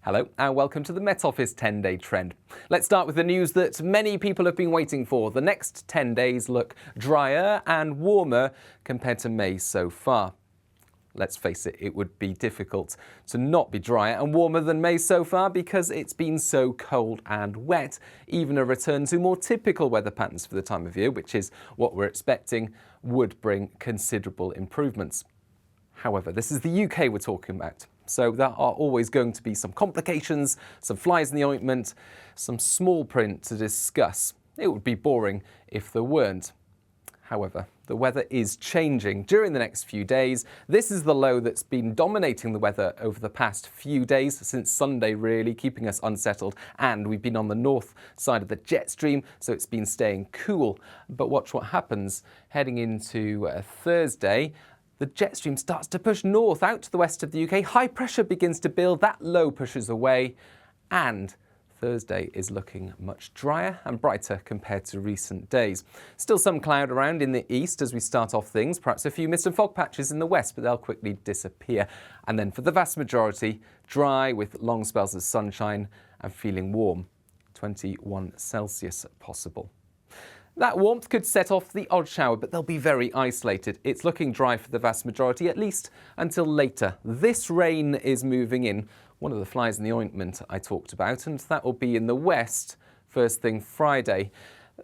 Hello and welcome to the Met Office 10-day trend. Let's start with the news that many people have been waiting for. The next 10 days look drier and warmer compared to May so far. Let's face it, it would be difficult to not be drier and warmer than May so far because it's been so cold and wet. Even a return to more typical weather patterns for the time of year, which is what we're expecting, would bring considerable improvements. However, this is the UK we're talking about. So there are always going to be some complications, some flies in the ointment, some small print to discuss. It would be boring if there weren't. However, the weather is changing during the next few days. This is the low that's been dominating the weather over the past few days, since Sunday really, keeping us unsettled. And we've been on the north side of the jet stream, so it's been staying cool. But watch what happens heading into Thursday. The jet stream starts to push north out to the west of the UK. High pressure begins to build. That low pushes away. And Thursday is looking much drier and brighter compared to recent days. Still some cloud around in the east as we start off things. Perhaps a few mist and fog patches in the west, but they'll quickly disappear. And then for the vast majority, dry with long spells of sunshine and feeling warm. 21 Celsius possible. That warmth could set off the odd shower, but they'll be very isolated. It's looking dry for the vast majority, at least until later. This rain is moving in, one of the flies in the ointment I talked about, and that will be in the west first thing Friday.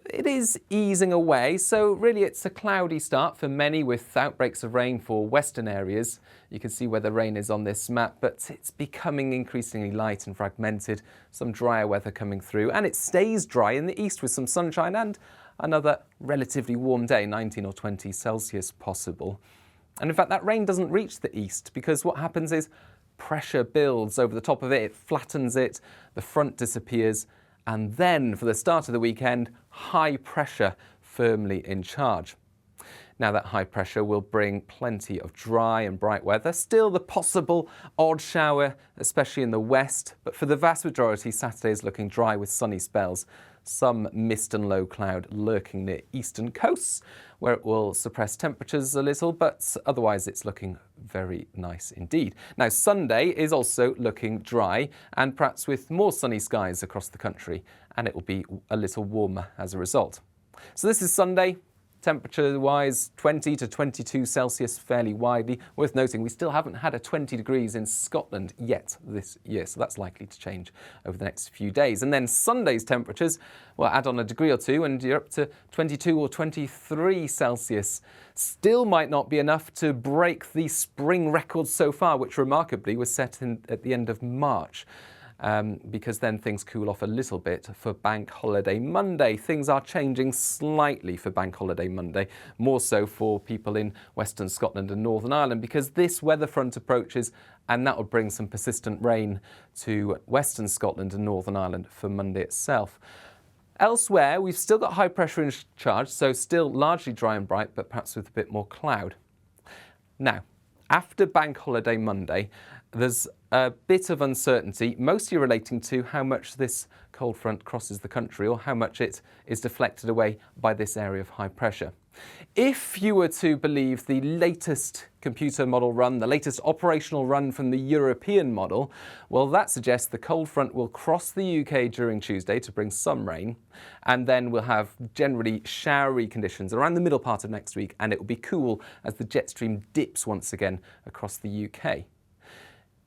It is easing away, so really it's a cloudy start for many with outbreaks of rain for western areas. You can see where the rain is on this map, but it's becoming increasingly light and fragmented. Some drier weather coming through, and it stays dry in the east with some sunshine and another relatively warm day, 19 or 20 Celsius possible. And in fact, that rain doesn't reach the east because what happens is pressure builds over the top of it, it flattens it, the front disappears, and then for the start of the weekend, high pressure firmly in charge. Now that high pressure will bring plenty of dry and bright weather, still the possible odd shower, especially in the west, but for the vast majority, Saturday is looking dry with sunny spells. Some mist and low cloud lurking near eastern coasts, where it will suppress temperatures a little, but otherwise it's looking very nice indeed. Now Sunday is also looking dry and perhaps with more sunny skies across the country, and it will be a little warmer as a result. So this is Sunday. Temperature-wise, 20 to 22 Celsius fairly widely. Worth noting, we still haven't had a 20 degrees in Scotland yet this year, so that's likely to change over the next few days. And then Sunday's temperatures, well, add on a degree or two and you're up to 22 or 23 Celsius. Still might not be enough to break the spring record so far, which remarkably was set at the end of March. Because then things cool off a little bit for Bank Holiday Monday. Things are changing slightly for Bank Holiday Monday, more so for people in Western Scotland and Northern Ireland, because this weather front approaches and that will bring some persistent rain to Western Scotland and Northern Ireland for Monday itself. Elsewhere, we've still got high pressure in charge, so still largely dry and bright, but perhaps with a bit more cloud. Now, after Bank Holiday Monday, there's a bit of uncertainty, mostly relating to how much this cold front crosses the country or how much it is deflected away by this area of high pressure. If you were to believe the latest computer model run, the latest operational run from the European model, well, that suggests the cold front will cross the UK during Tuesday to bring some rain, and then we'll have generally showery conditions around the middle part of next week, and it will be cool as the jet stream dips once again across the UK.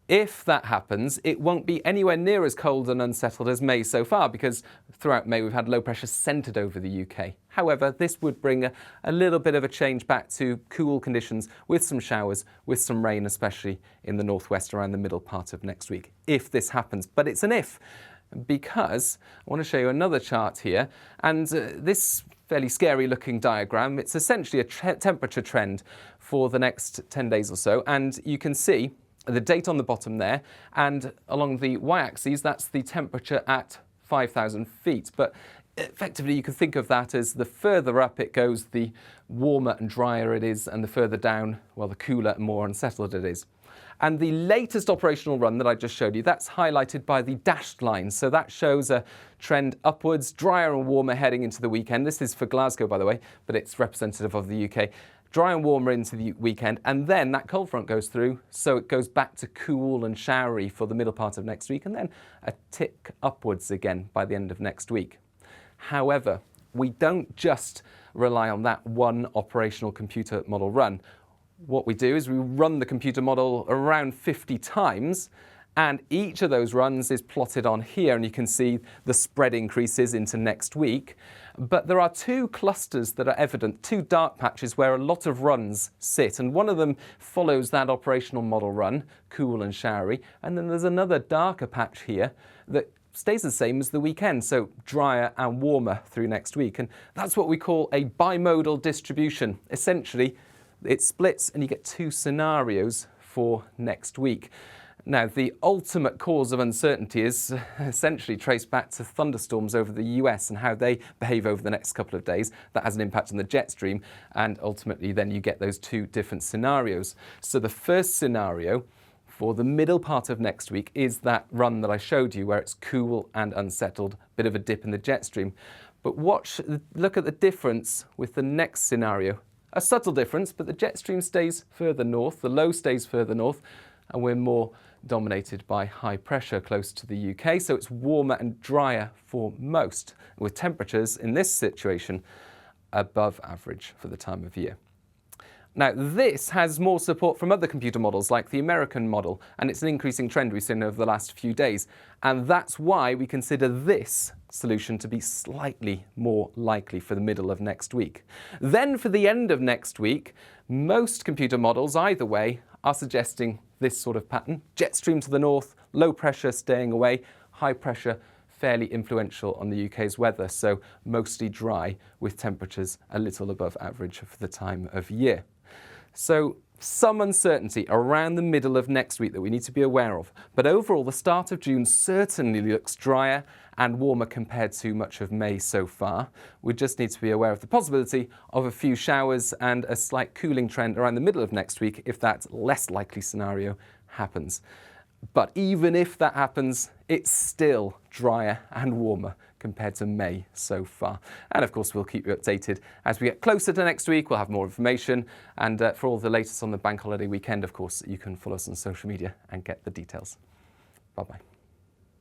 If that happens, it won't be anywhere near as cold and unsettled as May so far, because throughout May we've had low pressure centred over the UK. However, this would bring a little bit of a change back to cool conditions with some showers, with some rain, especially in the northwest around the middle part of next week, if this happens. But it's an if, because I want to show you another chart here, and this fairly scary looking diagram, it's essentially a temperature trend for the next 10 days or so, and you can see the date on the bottom there, and along the y-axis, that's the temperature at 5,000 feet. But effectively, you can think of that as the further up it goes, the warmer and drier it is, and the further down, well, the cooler and more unsettled it is. And the latest operational run that I just showed you, that's highlighted by the dashed line. So that shows a trend upwards, drier and warmer heading into the weekend. This is for Glasgow, by the way, but it's representative of the UK. dry and warmer into the weekend, and then that cold front goes through, so it goes back to cool and showery for the middle part of next week, and then a tick upwards again by the end of next week. However, we don't just rely on that one operational computer model run. What we do is we run the computer model around 50 times, and each of those runs is plotted on here, and you can see the spread increases into next week. But there are two clusters that are evident, two dark patches where a lot of runs sit, and one of them follows that operational model run, cool and showery, and then there's another darker patch here that stays the same as the weekend, so drier and warmer through next week. And that's what we call a bimodal distribution. Essentially, it splits and you get two scenarios for next week. Now, the ultimate cause of uncertainty is essentially traced back to thunderstorms over the US and how they behave over the next couple of days. That has an impact on the jet stream, and ultimately then you get those two different scenarios. So the first scenario for the middle part of next week is that run that I showed you where it's cool and unsettled, bit of a dip in the jet stream. But look at the difference with the next scenario. A subtle difference, but the jet stream stays further north, the low stays further north, and we're more dominated by high pressure close to the UK, so it's warmer and drier for most, with temperatures in this situation above average for the time of year. Now, this has more support from other computer models like the American model, and it's an increasing trend we've seen over the last few days, and that's why we consider this solution to be slightly more likely for the middle of next week. Then for the end of next week, most computer models, either way, are suggesting this sort of pattern. Jet stream to the north, low pressure staying away, high pressure fairly influential on the UK's weather, so mostly dry with temperatures a little above average for the time of year. So some uncertainty around the middle of next week that we need to be aware of. But overall, the start of June certainly looks drier and warmer compared to much of May so far. We just need to be aware of the possibility of a few showers and a slight cooling trend around the middle of next week if that less likely scenario happens. But even if that happens, it's still drier and warmer compared to May so far. And of course, we'll keep you updated as we get closer to next week. We'll have more information. And for all the latest on the bank holiday weekend, of course, you can follow us on social media and get the details. Bye-bye.